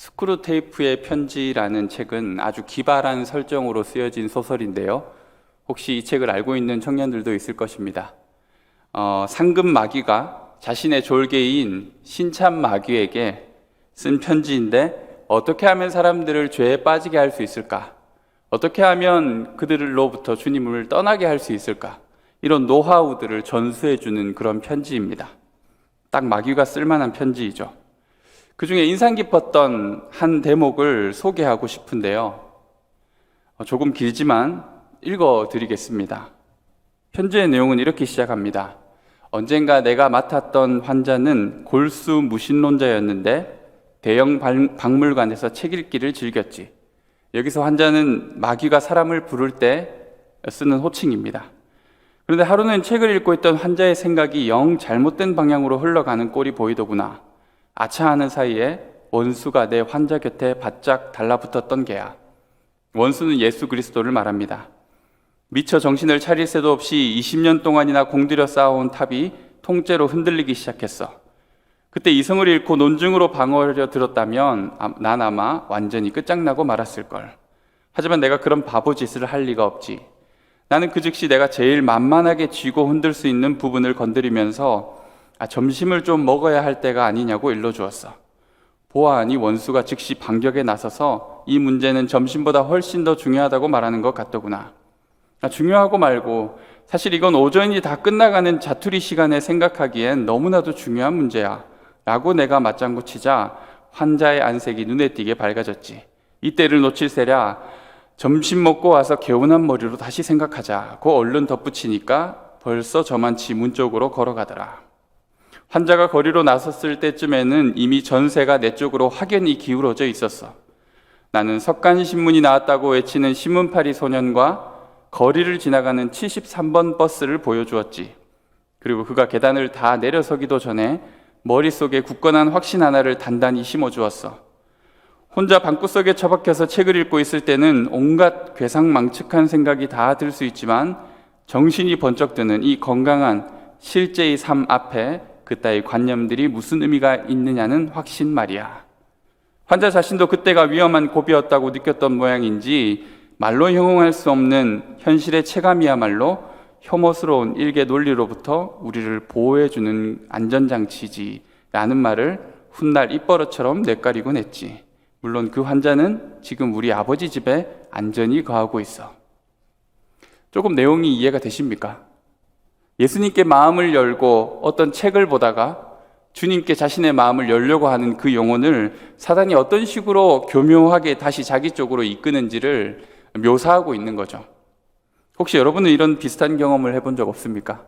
스크루테이프의 편지라는 책은 아주 기발한 설정으로 쓰여진 소설인데요. 혹시 이 책을 알고 있는 청년들도 있을 것입니다. 상급 마귀가 자신의 졸개인 신참 마귀에게 쓴 편지인데, 어떻게 하면 사람들을 죄에 빠지게 할 수 있을까? 어떻게 하면 그들로부터 주님을 떠나게 할 수 있을까? 이런 노하우들을 전수해주는 그런 편지입니다. 딱 마귀가 쓸만한 편지이죠. 그 중에 인상 깊었던 한 대목을 소개하고 싶은데요. 조금 길지만 읽어드리겠습니다. 편지의 내용은 이렇게 시작합니다. 언젠가 내가 맡았던 환자는 골수 무신론자였는데 대형 박물관에서 책 읽기를 즐겼지. 여기서 환자는 마귀가 사람을 부를 때 쓰는 호칭입니다. 그런데 하루는 책을 읽고 있던 환자의 생각이 영 잘못된 방향으로 흘러가는 꼴이 보이더구나. 아차하는 사이에 원수가 내 환자 곁에 바짝 달라붙었던 게야. 원수는 예수 그리스도를 말합니다. 미처 정신을 차릴 새도 없이 20년 동안이나 공들여 쌓아온 탑이 통째로 흔들리기 시작했어. 그때 이성을 잃고 논증으로 방어하려 들었다면 난 아마 완전히 끝장나고 말았을걸. 하지만 내가 그런 바보 짓을 할 리가 없지. 나는 그 즉시 내가 제일 만만하게 쥐고 흔들 수 있는 부분을 건드리면서 점심을 좀 먹어야 할 때가 아니냐고 일러주었어. 보아하니 원수가 즉시 반격에 나서서 이 문제는 점심보다 훨씬 더 중요하다고 말하는 것 같더구나. 중요하고 말고 사실 이건 오전이 다 끝나가는 자투리 시간에 생각하기엔 너무나도 중요한 문제야 라고 내가 맞장구 치자 환자의 안색이 눈에 띄게 밝아졌지. 이때를 놓칠세랴 점심 먹고 와서 개운한 머리로 다시 생각하자고 얼른 덧붙이니까 벌써 저만치 문 쪽으로 걸어가더라. 환자가 거리로 나섰을 때쯤에는 이미 전세가 내 쪽으로 확연히 기울어져 있었어. 나는 석간신문이 나왔다고 외치는 신문파리 소년과 거리를 지나가는 73번 버스를 보여주었지. 그리고 그가 계단을 다 내려서기도 전에 머릿속에 굳건한 확신 하나를 단단히 심어주었어. 혼자 방구석에 처박혀서 책을 읽고 있을 때는 온갖 괴상망측한 생각이 다 들 수 있지만 정신이 번쩍 드는 이 건강한 실제의 삶 앞에 그따위 관념들이 무슨 의미가 있느냐는 확신 말이야. 환자 자신도 그때가 위험한 고비였다고 느꼈던 모양인지 말로 형용할 수 없는 현실의 체감이야말로 혐오스러운 일개 논리로부터 우리를 보호해주는 안전장치지 라는 말을 훗날 입버릇처럼 뇌까리곤 했지. 물론 그 환자는 지금 우리 아버지 집에 안전히 거하고 있어. 조금 내용이 이해가 되십니까? 예수님께 마음을 열고 어떤 책을 보다가 주님께 자신의 마음을 열려고 하는 그 영혼을 사단이 어떤 식으로 교묘하게 다시 자기 쪽으로 이끄는지를 묘사하고 있는 거죠. 혹시 여러분은 이런 비슷한 경험을 해본 적 없습니까?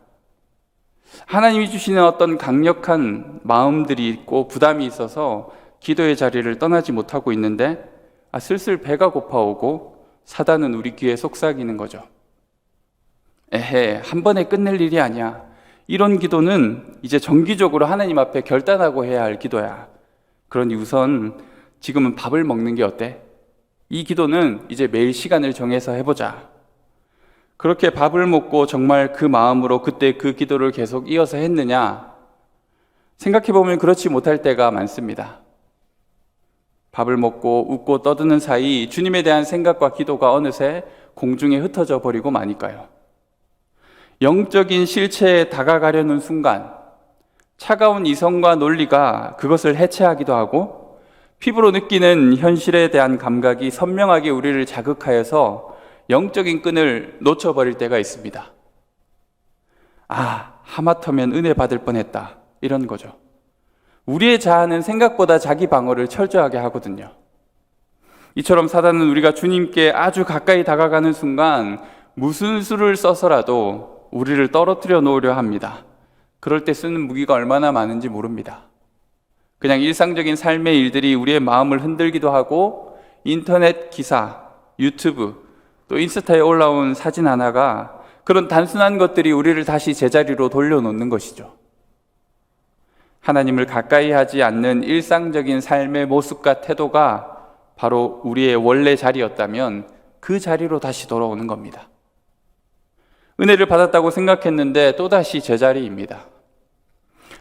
하나님이 주시는 어떤 강력한 마음들이 있고 부담이 있어서 기도의 자리를 떠나지 못하고 있는데 슬슬 배가 고파오고 사단은 우리 귀에 속삭이는 거죠. 에헤, 한 번에 끝낼 일이 아니야. 이런 기도는 이제 정기적으로 하나님 앞에 결단하고 해야 할 기도야. 그러니 우선 지금은 밥을 먹는 게 어때? 이 기도는 이제 매일 시간을 정해서 해보자. 그렇게 밥을 먹고 정말 그 마음으로 그때 그 기도를 계속 이어서 했느냐? 생각해보면 그렇지 못할 때가 많습니다. 밥을 먹고 웃고 떠드는 사이 주님에 대한 생각과 기도가 어느새 공중에 흩어져 버리고 마니까요. 영적인 실체에 다가가려는 순간 차가운 이성과 논리가 그것을 해체하기도 하고 피부로 느끼는 현실에 대한 감각이 선명하게 우리를 자극하여서 영적인 끈을 놓쳐버릴 때가 있습니다. 하마터면 은혜 받을 뻔했다, 이런 거죠. 우리의 자아는 생각보다 자기 방어를 철저하게 하거든요. 이처럼 사단은 우리가 주님께 아주 가까이 다가가는 순간 무슨 수를 써서라도 우리를 떨어뜨려 놓으려 합니다. 그럴 때 쓰는 무기가 얼마나 많은지 모릅니다. 그냥 일상적인 삶의 일들이 우리의 마음을 흔들기도 하고 인터넷 기사, 유튜브, 또 인스타에 올라온 사진 하나가 그런 단순한 것들이 우리를 다시 제자리로 돌려놓는 것이죠. 하나님을 가까이 하지 않는 일상적인 삶의 모습과 태도가 바로 우리의 원래 자리였다면 그 자리로 다시 돌아오는 겁니다. 은혜를 받았다고 생각했는데 또다시 제자리입니다.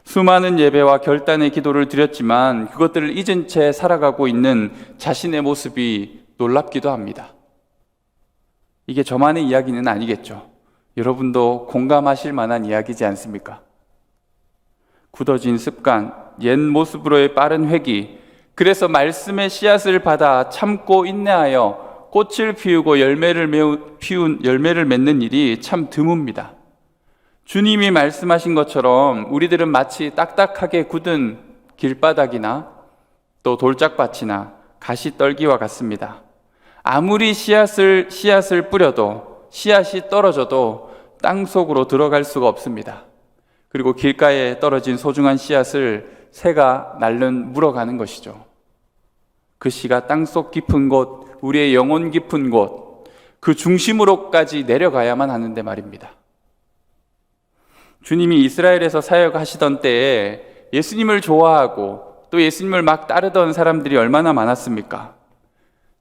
수많은 예배와 결단의 기도를 드렸지만 그것들을 잊은 채 살아가고 있는 자신의 모습이 놀랍기도 합니다. 이게 저만의 이야기는 아니겠죠. 여러분도 공감하실 만한 이야기지 않습니까? 굳어진 습관, 옛 모습으로의 빠른 회귀, 그래서 말씀의 씨앗을 받아 참고 인내하여 꽃을 피우고 열매를 맺는 일이 참 드뭅니다. 주님이 말씀하신 것처럼 우리들은 마치 딱딱하게 굳은 길바닥이나 또 돌짝밭이나 가시떨기와 같습니다. 아무리 씨앗을 뿌려도 씨앗이 떨어져도 땅 속으로 들어갈 수가 없습니다. 그리고 길가에 떨어진 소중한 씨앗을 새가 날른 물어가는 것이죠. 그 씨가 땅속 깊은 곳, 우리의 영혼 깊은 곳, 그 중심으로까지 내려가야만 하는데 말입니다. 주님이 이스라엘에서 사역하시던 때에 예수님을 좋아하고 또 예수님을 막 따르던 사람들이 얼마나 많았습니까?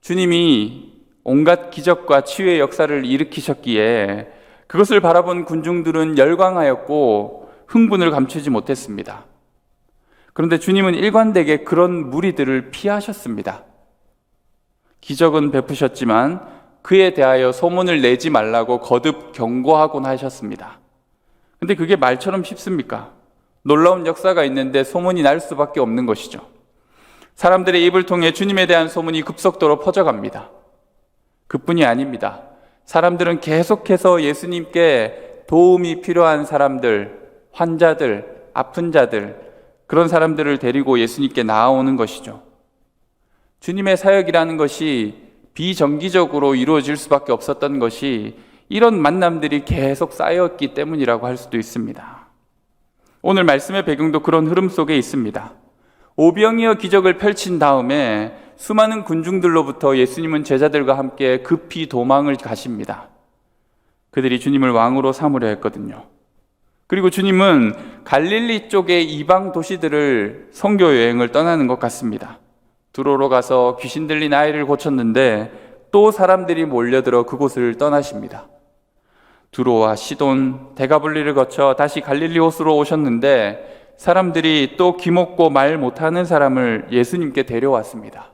주님이 온갖 기적과 치유의 역사를 일으키셨기에 그것을 바라본 군중들은 열광하였고 흥분을 감추지 못했습니다. 그런데 주님은 일관되게 그런 무리들을 피하셨습니다. 기적은 베푸셨지만 그에 대하여 소문을 내지 말라고 거듭 경고하곤 하셨습니다. 근데 그게 말처럼 쉽습니까? 놀라운 역사가 있는데 소문이 날 수밖에 없는 것이죠. 사람들의 입을 통해 주님에 대한 소문이 급속도로 퍼져갑니다. 그뿐이 아닙니다. 사람들은 계속해서 예수님께 도움이 필요한 사람들, 환자들, 아픈 자들, 그런 사람들을 데리고 예수님께 나아오는 것이죠. 주님의 사역이라는 것이 비정기적으로 이루어질 수밖에 없었던 것이 이런 만남들이 계속 쌓였기 때문이라고 할 수도 있습니다. 오늘 말씀의 배경도 그런 흐름 속에 있습니다. 오병이어 기적을 펼친 다음에 수많은 군중들로부터 예수님은 제자들과 함께 급히 도망을 가십니다. 그들이 주님을 왕으로 삼으려 했거든요. 그리고 주님은 갈릴리 쪽의 이방 도시들을 선교 여행을 떠나는 것 같습니다. 두로로 가서 귀신 들린 아이를 고쳤는데 또 사람들이 몰려들어 그곳을 떠나십니다. 두로와 시돈, 데가블리를 거쳐 다시 갈릴리 호수로 오셨는데 사람들이 또 기먹고 말 못하는 사람을 예수님께 데려왔습니다.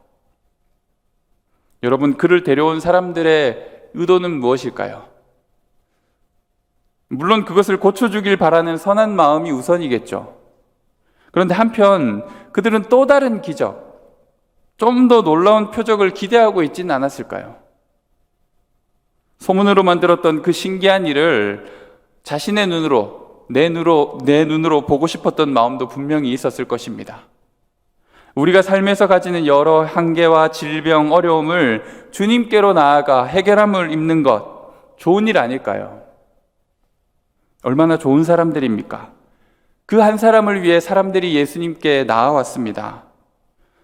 여러분, 그를 데려온 사람들의 의도는 무엇일까요? 물론 그것을 고쳐주길 바라는 선한 마음이 우선이겠죠. 그런데 한편 그들은 또 다른 기적, 좀 더 놀라운 표적을 기대하고 있지는 않았을까요? 소문으로만 들었던 그 신기한 일을 자신의 눈으로, 내 눈으로 보고 싶었던 마음도 분명히 있었을 것입니다. 우리가 삶에서 가지는 여러 한계와 질병, 어려움을 주님께로 나아가 해결함을 입는 것, 좋은 일 아닐까요? 얼마나 좋은 사람들입니까? 그 한 사람을 위해 사람들이 예수님께 나아왔습니다.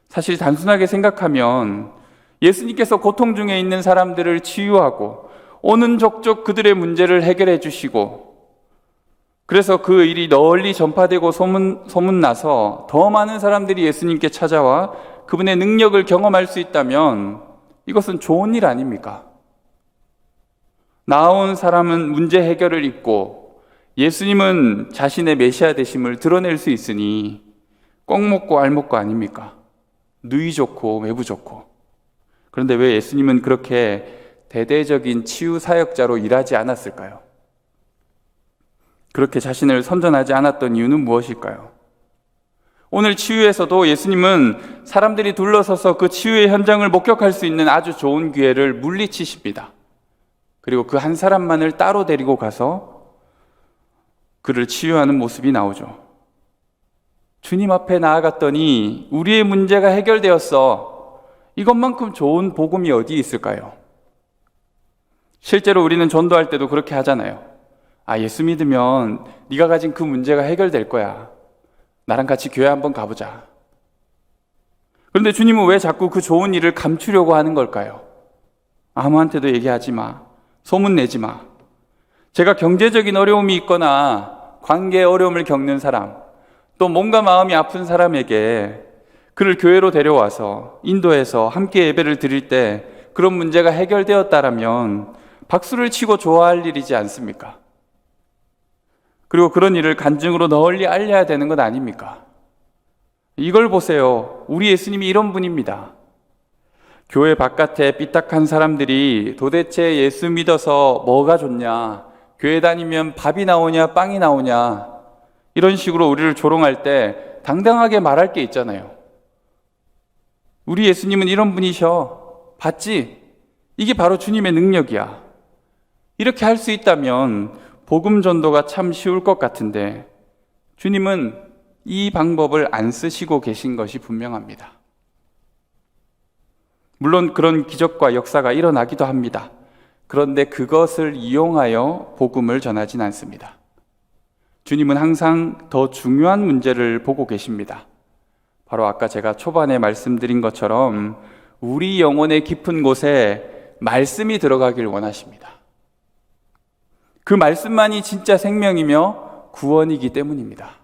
사실 단순하게 생각하면 예수님께서 고통 중에 있는 사람들을 치유하고 오는 족족 그들의 문제를 해결해 주시고, 그래서 그 일이 널리 전파되고 소문나서 더 많은 사람들이 예수님께 찾아와 그분의 능력을 경험할 수 있다면 이것은 좋은 일 아닙니까? 나온 사람은 문제 해결을 입고 예수님은 자신의 메시아 되심을 드러낼 수 있으니 꼭 먹고 알 먹고 아닙니까? 누이 좋고 외부 좋고. 그런데 왜 예수님은 그렇게 대대적인 치유 사역자로 일하지 않았을까요? 그렇게 자신을 선전하지 않았던 이유는 무엇일까요? 오늘 치유에서도 예수님은 사람들이 둘러서서 그 치유의 현장을 목격할 수 있는 아주 좋은 기회를 물리치십니다. 그리고 그 한 사람만을 따로 데리고 가서 그를 치유하는 모습이 나오죠. 주님 앞에 나아갔더니 우리의 문제가 해결되었어. 이것만큼 좋은 복음이 어디 있을까요? 실제로 우리는 전도할 때도 그렇게 하잖아요. 예수 믿으면 네가 가진 그 문제가 해결될 거야. 나랑 같이 교회 한번 가보자. 그런데 주님은 왜 자꾸 그 좋은 일을 감추려고 하는 걸까요? 아무한테도 얘기하지 마. 소문 내지 마. 제가 경제적인 어려움이 있거나 관계의 어려움을 겪는 사람, 또 몸과 마음이 아픈 사람에게 그를 교회로 데려와서 인도해서 함께 예배를 드릴 때 그런 문제가 해결되었다라면 박수를 치고 좋아할 일이지 않습니까? 그리고 그런 일을 간증으로 널리 알려야 되는 것 아닙니까? 이걸 보세요. 우리 예수님이 이런 분입니다. 교회 바깥에 삐딱한 사람들이 도대체 예수 믿어서 뭐가 좋냐, 교회 다니면 밥이 나오냐 빵이 나오냐, 이런 식으로 우리를 조롱할 때 당당하게 말할 게 있잖아요. 우리 예수님은 이런 분이셔. 봤지? 이게 바로 주님의 능력이야. 이렇게 할 수 있다면 복음 전도가 참 쉬울 것 같은데 주님은 이 방법을 안 쓰시고 계신 것이 분명합니다. 물론 그런 기적과 역사가 일어나기도 합니다. 그런데 그것을 이용하여 복음을 전하진 않습니다. 주님은 항상 더 중요한 문제를 보고 계십니다. 바로 아까 제가 초반에 말씀드린 것처럼 우리 영혼의 깊은 곳에 말씀이 들어가길 원하십니다. 그 말씀만이 진짜 생명이며 구원이기 때문입니다.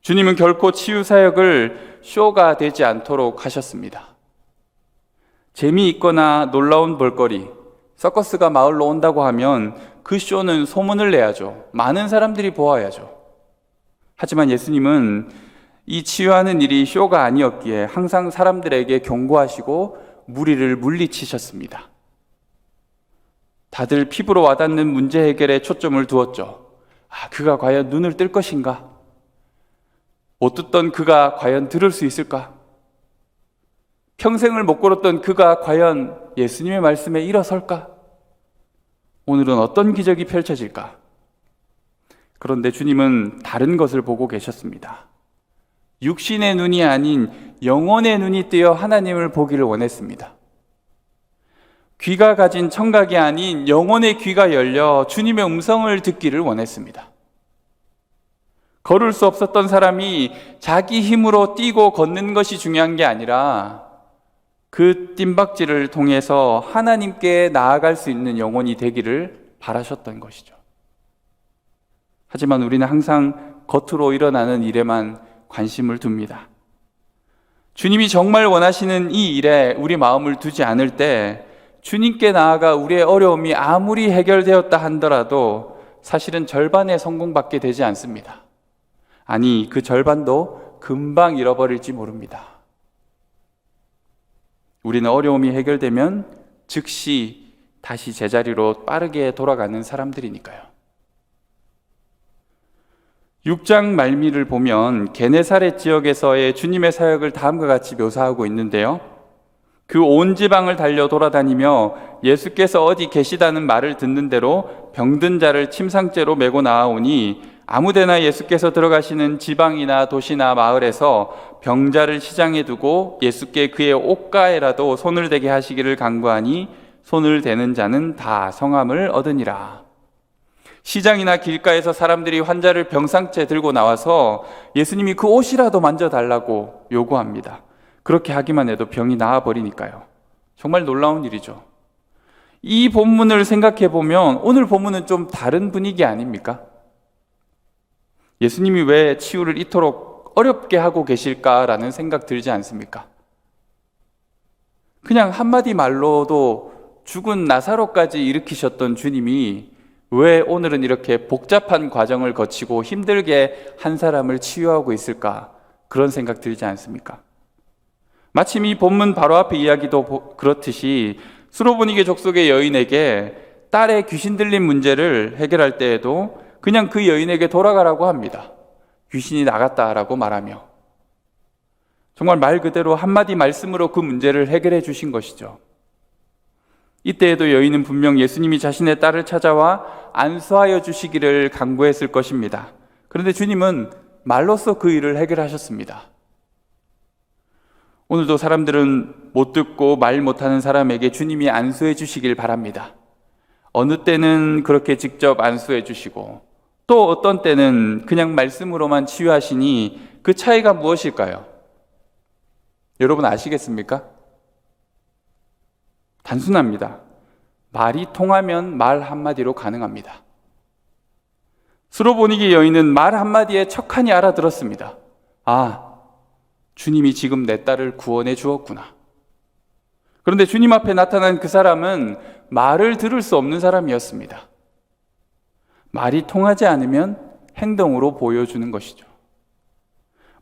주님은 결코 치유 사역을 쇼가 되지 않도록 하셨습니다. 재미있거나 놀라운 볼거리, 서커스가 마을로 온다고 하면 그 쇼는 소문을 내야죠. 많은 사람들이 보아야죠. 하지만 예수님은 이 치유하는 일이 쇼가 아니었기에 항상 사람들에게 경고하시고 무리를 물리치셨습니다. 다들 피부로 와닿는 문제 해결에 초점을 두었죠. 그가 과연 눈을 뜰 것인가? 못 듣던 그가 과연 들을 수 있을까? 평생을 못 걸었던 그가 과연 예수님의 말씀에 일어설까? 오늘은 어떤 기적이 펼쳐질까? 그런데 주님은 다른 것을 보고 계셨습니다. 육신의 눈이 아닌 영혼의 눈이 뜨여 하나님을 보기를 원했습니다. 귀가 가진 청각이 아닌 영혼의 귀가 열려 주님의 음성을 듣기를 원했습니다. 걸을 수 없었던 사람이 자기 힘으로 뛰고 걷는 것이 중요한 게 아니라 그 뜀박질을 통해서 하나님께 나아갈 수 있는 영혼이 되기를 바라셨던 것이죠. 하지만 우리는 항상 겉으로 일어나는 일에만 관심을 둡니다. 주님이 정말 원하시는 이 일에 우리 마음을 두지 않을 때 주님께 나아가 우리의 어려움이 아무리 해결되었다 한더라도 사실은 절반의 성공밖에 되지 않습니다. 아니, 그 절반도 금방 잃어버릴지 모릅니다. 우리는 어려움이 해결되면 즉시 다시 제자리로 빠르게 돌아가는 사람들이니까요. 6장 말미를 보면 게네사렛 지역에서의 주님의 사역을 다음과 같이 묘사하고 있는데요. 그 온 지방을 달려 돌아다니며 예수께서 어디 계시다는 말을 듣는 대로 병든 자를 침상째로 메고 나아오니 아무데나 예수께서 들어가시는 지방이나 도시나 마을에서 병자를 시장에 두고 예수께 그의 옷가에라도 손을 대게 하시기를 간구하니 손을 대는 자는 다 성함을 얻으니라. 시장이나 길가에서 사람들이 환자를 병상째 들고 나와서 예수님이 그 옷이라도 만져달라고 요구합니다. 그렇게 하기만 해도 병이 나아버리니까요. 정말 놀라운 일이죠. 이 본문을 생각해 보면 오늘 본문은 좀 다른 분위기 아닙니까? 예수님이 왜 치유를 이토록 어렵게 하고 계실까라는 생각 들지 않습니까? 그냥 한마디 말로도 죽은 나사로까지 일으키셨던 주님이 왜 오늘은 이렇게 복잡한 과정을 거치고 힘들게 한 사람을 치유하고 있을까? 그런 생각 들지 않습니까? 마침 이 본문 바로 앞에 이야기도 그렇듯이 수로보니게 족속의 여인에게 딸의 귀신 들린 문제를 해결할 때에도 그냥 그 여인에게 돌아가라고 합니다. 귀신이 나갔다라고 말하며 정말 말 그대로 한마디 말씀으로 그 문제를 해결해 주신 것이죠. 이때에도 여인은 분명 예수님이 자신의 딸을 찾아와 안수하여 주시기를 간구했을 것입니다. 그런데 주님은 말로써 그 일을 해결하셨습니다. 오늘도 사람들은 못 듣고 말 못하는 사람에게 주님이 안수해 주시길 바랍니다. 어느 때는 그렇게 직접 안수해 주시고 또 어떤 때는 그냥 말씀으로만 치유하시니 그 차이가 무엇일까요? 여러분 아시겠습니까? 단순합니다. 말이 통하면 말 한마디로 가능합니다. 수로보니게 여인은 말 한마디에 척하니 알아들었습니다. 주님이 지금 내 딸을 구원해 주었구나. 그런데 주님 앞에 나타난 그 사람은 말을 들을 수 없는 사람이었습니다. 말이 통하지 않으면 행동으로 보여주는 것이죠.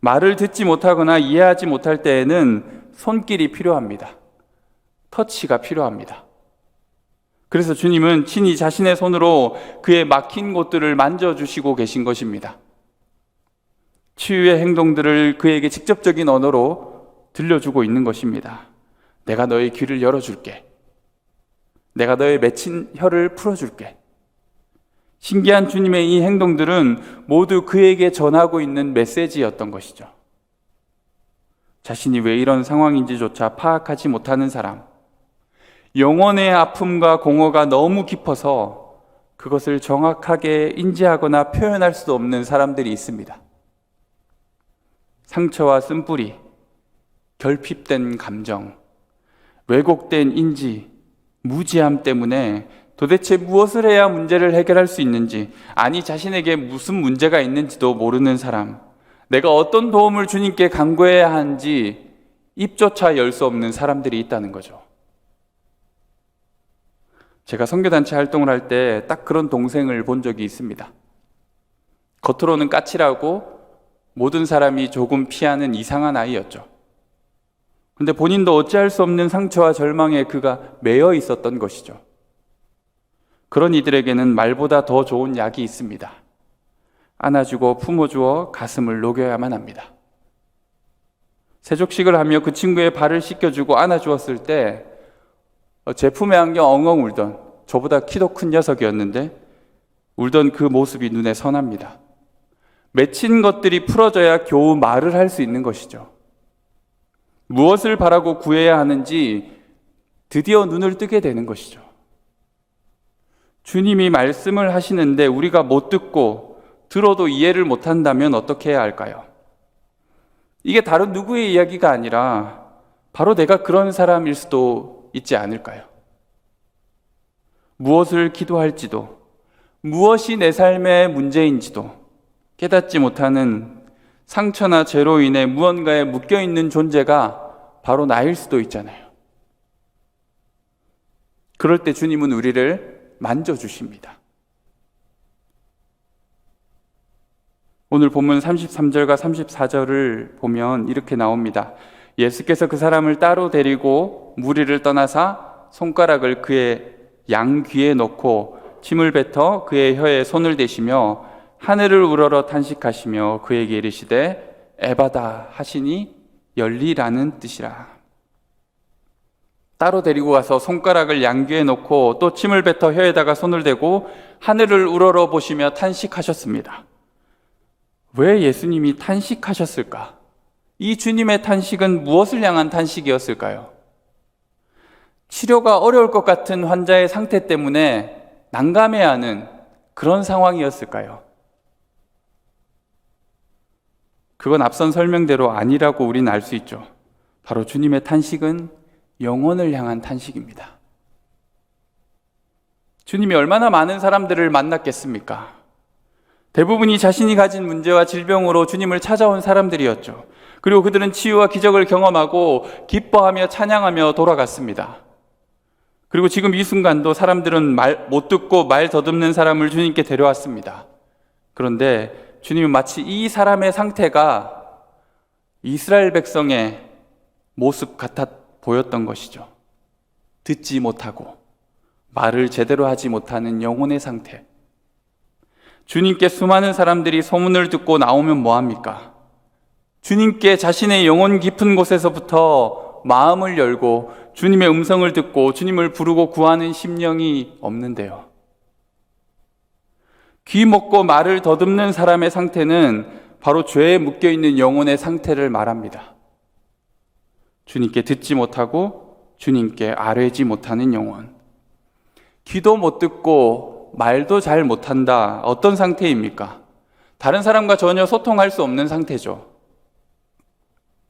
말을 듣지 못하거나 이해하지 못할 때에는 손길이 필요합니다. 터치가 필요합니다. 그래서 주님은 친히 자신의 손으로 그의 막힌 곳들을 만져주시고 계신 것입니다. 치유의 행동들을 그에게 직접적인 언어로 들려주고 있는 것입니다. 내가 너의 귀를 열어줄게. 내가 너의 맺힌 혀를 풀어줄게. 신기한 주님의 이 행동들은 모두 그에게 전하고 있는 메시지였던 것이죠. 자신이 왜 이런 상황인지조차 파악하지 못하는 사람, 영혼의 아픔과 공허가 너무 깊어서 그것을 정확하게 인지하거나 표현할 수도 없는 사람들이 있습니다. 상처와 쓴뿌리, 결핍된 감정, 왜곡된 인지, 무지함 때문에 도대체 무엇을 해야 문제를 해결할 수 있는지, 아니 자신에게 무슨 문제가 있는지도 모르는 사람, 내가 어떤 도움을 주님께 간구해야 하는지 입조차 열 수 없는 사람들이 있다는 거죠. 제가 선교단체 활동을 할 때 딱 그런 동생을 본 적이 있습니다. 겉으로는 까칠하고 모든 사람이 조금 피하는 이상한 아이였죠. 근데 본인도 어찌할 수 없는 상처와 절망에 그가 매여 있었던 것이죠. 그런 이들에게는 말보다 더 좋은 약이 있습니다. 안아주고 품어주어 가슴을 녹여야만 합니다. 세족식을 하며 그 친구의 발을 씻겨주고 안아주었을 때 제 품에 안겨 엉엉 울던, 저보다 키도 큰 녀석이었는데 울던 그 모습이 눈에 선합니다. 맺힌 것들이 풀어져야 겨우 말을 할 수 있는 것이죠. 무엇을 바라고 구해야 하는지 드디어 눈을 뜨게 되는 것이죠. 주님이 말씀을 하시는데 우리가 못 듣고 들어도 이해를 못한다면 어떻게 해야 할까요? 이게 다른 누구의 이야기가 아니라 바로 내가 그런 사람일 수도 있지 않을까요? 무엇을 기도할지도, 무엇이 내 삶의 문제인지도 깨닫지 못하는 상처나 죄로 인해 무언가에 묶여있는 존재가 바로 나일 수도 있잖아요. 그럴 때 주님은 우리를 만져주십니다. 오늘 본문 33절과 34절을 보면 이렇게 나옵니다. 예수께서 그 사람을 따로 데리고 무리를 떠나사 손가락을 그의 양귀에 놓고 침을 뱉어 그의 혀에 손을 대시며 하늘을 우러러 탄식하시며 그에게 이르시되 에바다 하시니 열리라는 뜻이라. 따로 데리고 가서 손가락을 양귀에 놓고 또 침을 뱉어 혀에다가 손을 대고 하늘을 우러러 보시며 탄식하셨습니다. 왜 예수님이 탄식하셨을까? 이 주님의 탄식은 무엇을 향한 탄식이었을까요? 치료가 어려울 것 같은 환자의 상태 때문에 난감해하는 그런 상황이었을까요? 그건 앞선 설명대로 아니라고 우리는 알 수 있죠. 바로 주님의 탄식은 영혼을 향한 탄식입니다. 주님이 얼마나 많은 사람들을 만났겠습니까? 대부분이 자신이 가진 문제와 질병으로 주님을 찾아온 사람들이었죠. 그리고 그들은 치유와 기적을 경험하고 기뻐하며 찬양하며 돌아갔습니다. 그리고 지금 이 순간도 사람들은 말 못 듣고 말 더듬는 사람을 주님께 데려왔습니다. 그런데 주님은 마치 이 사람의 상태가 이스라엘 백성의 모습 같아 보였던 것이죠. 듣지 못하고 말을 제대로 하지 못하는 영혼의 상태. 주님께 수많은 사람들이 소문을 듣고 나오면 뭐합니까? 주님께 자신의 영혼 깊은 곳에서부터 마음을 열고 주님의 음성을 듣고 주님을 부르고 구하는 심령이 없는데요. 귀 먹고 말을 더듬는 사람의 상태는 바로 죄에 묶여있는 영혼의 상태를 말합니다. 주님께 듣지 못하고 주님께 아뢰지 못하는 영혼. 귀도 못 듣고 말도 잘 못한다. 어떤 상태입니까? 다른 사람과 전혀 소통할 수 없는 상태죠.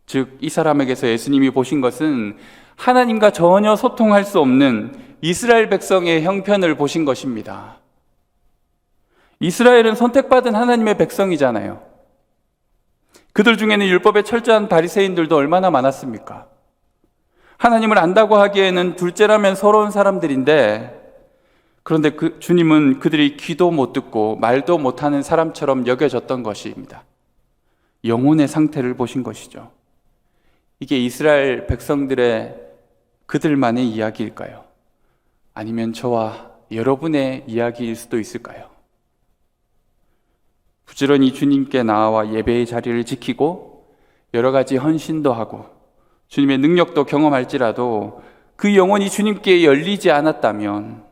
즉, 이 사람에게서 예수님이 보신 것은 하나님과 전혀 소통할 수 없는 이스라엘 백성의 형편을 보신 것입니다. 이스라엘은 선택받은 하나님의 백성이잖아요. 그들 중에는 율법에 철저한 바리새인들도 얼마나 많았습니까? 하나님을 안다고 하기에는 둘째라면 서러운 사람들인데 그런데 주님은 그들이 귀도 못 듣고 말도 못하는 사람처럼 여겨졌던 것입니다. 영혼의 상태를 보신 것이죠. 이게 이스라엘 백성들의 그들만의 이야기일까요? 아니면 저와 여러분의 이야기일 수도 있을까요? 부지런히 주님께 나아와 예배의 자리를 지키고 여러 가지 헌신도 하고 주님의 능력도 경험할지라도 그 영혼이 주님께 열리지 않았다면,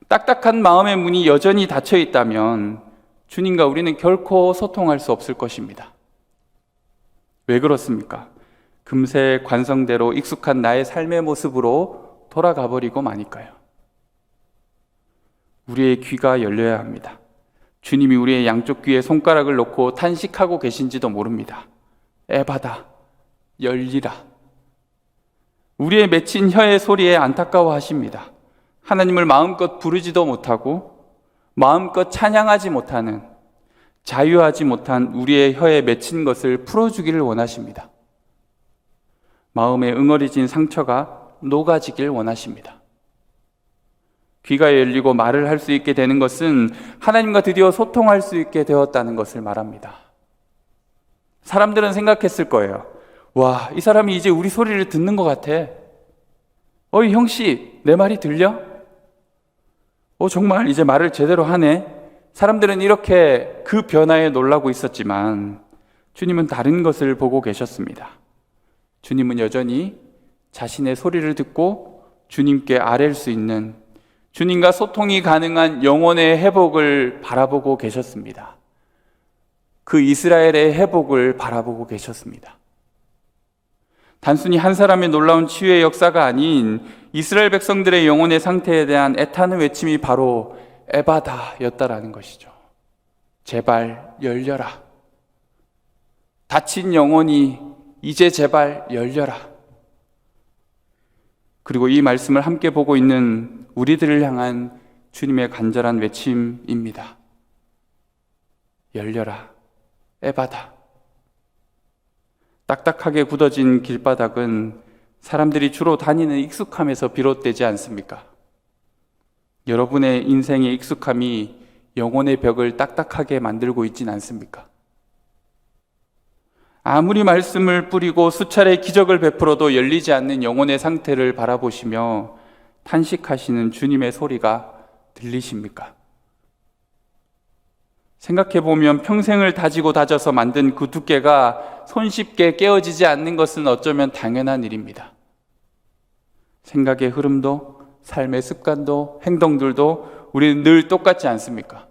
딱딱한 마음의 문이 여전히 닫혀 있다면 주님과 우리는 결코 소통할 수 없을 것입니다. 왜 그렇습니까? 금세 관성대로 익숙한 나의 삶의 모습으로 돌아가 버리고 마니까요. 우리의 귀가 열려야 합니다. 주님이 우리의 양쪽 귀에 손가락을 놓고 탄식하고 계신지도 모릅니다. 에바다, 열리라. 우리의 맺힌 혀의 소리에 안타까워하십니다. 하나님을 마음껏 부르지도 못하고 마음껏 찬양하지 못하는, 자유하지 못한 우리의 혀에 맺힌 것을 풀어주기를 원하십니다. 마음에 응어리진 상처가 녹아지길 원하십니다. 귀가 열리고 말을 할 수 있게 되는 것은 하나님과 드디어 소통할 수 있게 되었다는 것을 말합니다. 사람들은 생각했을 거예요. 와, 이 사람이 이제 우리 소리를 듣는 것 같아. 어이 형씨, 내 말이 들려? 정말 이제 말을 제대로 하네. 사람들은 이렇게 그 변화에 놀라고 있었지만 주님은 다른 것을 보고 계셨습니다. 주님은 여전히 자신의 소리를 듣고 주님께 아랠 수 있는, 주님과 소통이 가능한 영혼의 회복을 바라보고 계셨습니다. 그 이스라엘의 회복을 바라보고 계셨습니다. 단순히 한 사람의 놀라운 치유의 역사가 아닌 이스라엘 백성들의 영혼의 상태에 대한 애타는 외침이 바로 에바다였다라는 것이죠. 제발 열려라. 닫힌 영혼이 이제 제발 열려라. 그리고 이 말씀을 함께 보고 있는 우리들을 향한 주님의 간절한 외침입니다. 열려라. 에바다. 딱딱하게 굳어진 길바닥은 사람들이 주로 다니는 익숙함에서 비롯되지 않습니까? 여러분의 인생의 익숙함이 영혼의 벽을 딱딱하게 만들고 있진 않습니까? 아무리 말씀을 뿌리고 수차례 기적을 베풀어도 열리지 않는 영혼의 상태를 바라보시며 탄식하시는 주님의 소리가 들리십니까? 생각해보면 평생을 다지고 다져서 만든 그 두께가 손쉽게 깨어지지 않는 것은 어쩌면 당연한 일입니다. 생각의 흐름도, 삶의 습관도, 행동들도 우리는 늘 똑같지 않습니까?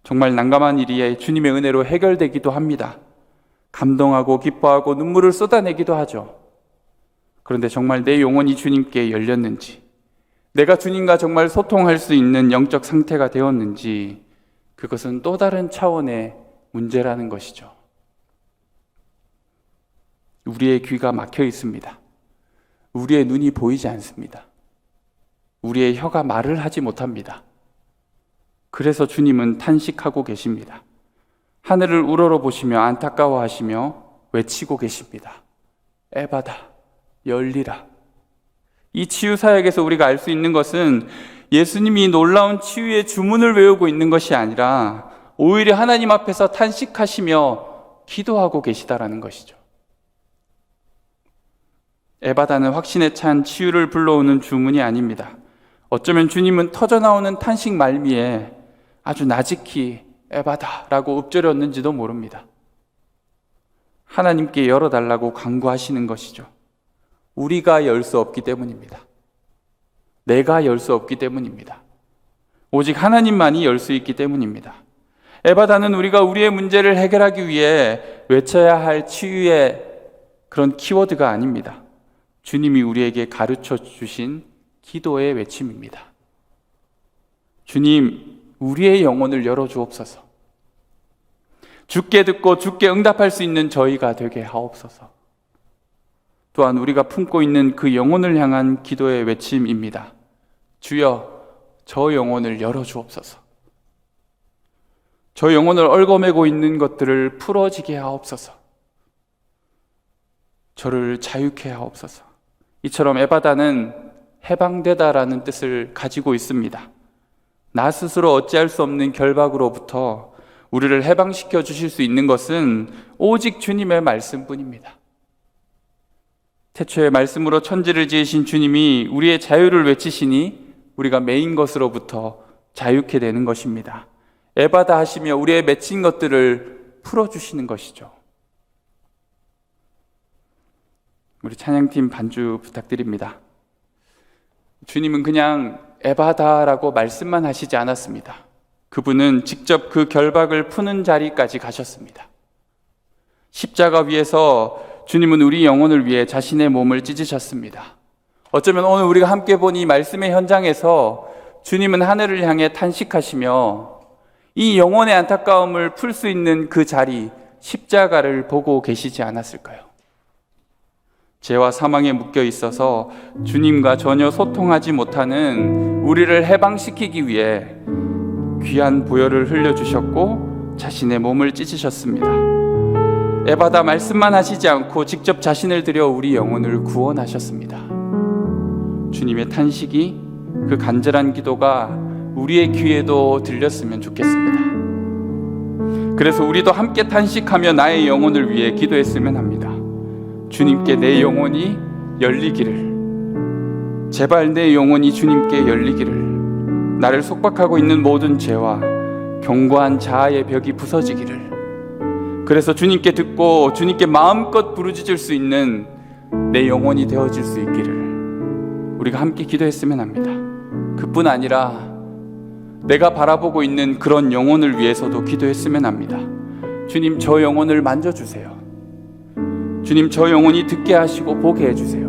정말 난감한 일이 주님의 은혜로 해결되기도 합니다. 감동하고 기뻐하고 눈물을 쏟아내기도 하죠. 그런데 정말 내 영혼이 주님께 열렸는지, 내가 주님과 정말 소통할 수 있는 영적 상태가 되었는지, 그것은 또 다른 차원의 문제라는 것이죠. 우리의 귀가 막혀 있습니다. 우리의 눈이 보이지 않습니다. 우리의 혀가 말을 하지 못합니다. 그래서 주님은 탄식하고 계십니다. 하늘을 우러러보시며 안타까워하시며 외치고 계십니다. 에바다, 열리라. 이 치유 사역에서 우리가 알 수 있는 것은 예수님이 놀라운 치유의 주문을 외우고 있는 것이 아니라 오히려 하나님 앞에서 탄식하시며 기도하고 계시다라는 것이죠. 에바다는 확신에 찬 치유를 불러오는 주문이 아닙니다. 어쩌면 주님은 터져나오는 탄식 말미에 아주 나직히 에바다라고 읊조렸는지도 모릅니다. 하나님께 열어달라고 간구하시는 것이죠. 우리가 열 수 없기 때문입니다. 내가 열 수 없기 때문입니다. 오직 하나님만이 열 수 있기 때문입니다. 에바다는 우리가 우리의 문제를 해결하기 위해 외쳐야 할 치유의 그런 키워드가 아닙니다. 주님이 우리에게 가르쳐 주신 기도의 외침입니다. 주님, 우리의 영혼을 열어주옵소서. 주께 듣고 주께 응답할 수 있는 저희가 되게 하옵소서. 또한 우리가 품고 있는 그 영혼을 향한 기도의 외침입니다. 주여, 저 영혼을 열어주옵소서. 저 영혼을 얽어매고 있는 것들을 풀어지게 하옵소서. 저를 자유케 하옵소서. 이처럼 에바다는 해방되다라는 뜻을 가지고 있습니다. 나 스스로 어찌할 수 없는 결박으로부터 우리를 해방시켜 주실 수 있는 것은 오직 주님의 말씀뿐입니다. 태초에 말씀으로 천지를 지으신 주님이 우리의 자유를 외치시니 우리가 매인 것으로부터 자유케 되는 것입니다. 에바다 하시며 우리의 맺힌 것들을 풀어주시는 것이죠. 우리 찬양팀 반주 부탁드립니다. 주님은 그냥 에바다라고 말씀만 하시지 않았습니다. 그분은 직접 그 결박을 푸는 자리까지 가셨습니다. 십자가 위에서 주님은 우리 영혼을 위해 자신의 몸을 찢으셨습니다. 어쩌면 오늘 우리가 함께 본 이 말씀의 현장에서 주님은 하늘을 향해 탄식하시며 이 영혼의 안타까움을 풀 수 있는 그 자리, 십자가를 보고 계시지 않았을까요? 죄와 사망에 묶여 있어서 주님과 전혀 소통하지 못하는 우리를 해방시키기 위해 귀한 보혈을 흘려주셨고 자신의 몸을 찢으셨습니다. 에바다 말씀만 하시지 않고 직접 자신을 들여 우리 영혼을 구원하셨습니다. 주님의 탄식이, 그 간절한 기도가 우리의 귀에도 들렸으면 좋겠습니다. 그래서 우리도 함께 탄식하며 나의 영혼을 위해 기도했으면 합니다. 주님께 내 영혼이 열리기를, 제발 내 영혼이 주님께 열리기를, 나를 속박하고 있는 모든 죄와 견고한 자아의 벽이 부서지기를, 그래서 주님께 듣고 주님께 마음껏 부르짖을 수 있는 내 영혼이 되어질 수 있기를 우리가 함께 기도했으면 합니다. 그뿐 아니라 내가 바라보고 있는 그런 영혼을 위해서도 기도했으면 합니다. 주님, 저 영혼을 만져주세요. 주님, 저 영혼이 듣게 하시고 보게 해주세요.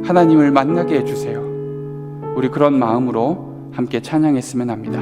하나님을 만나게 해주세요. 우리 그런 마음으로 함께 찬양했으면 합니다.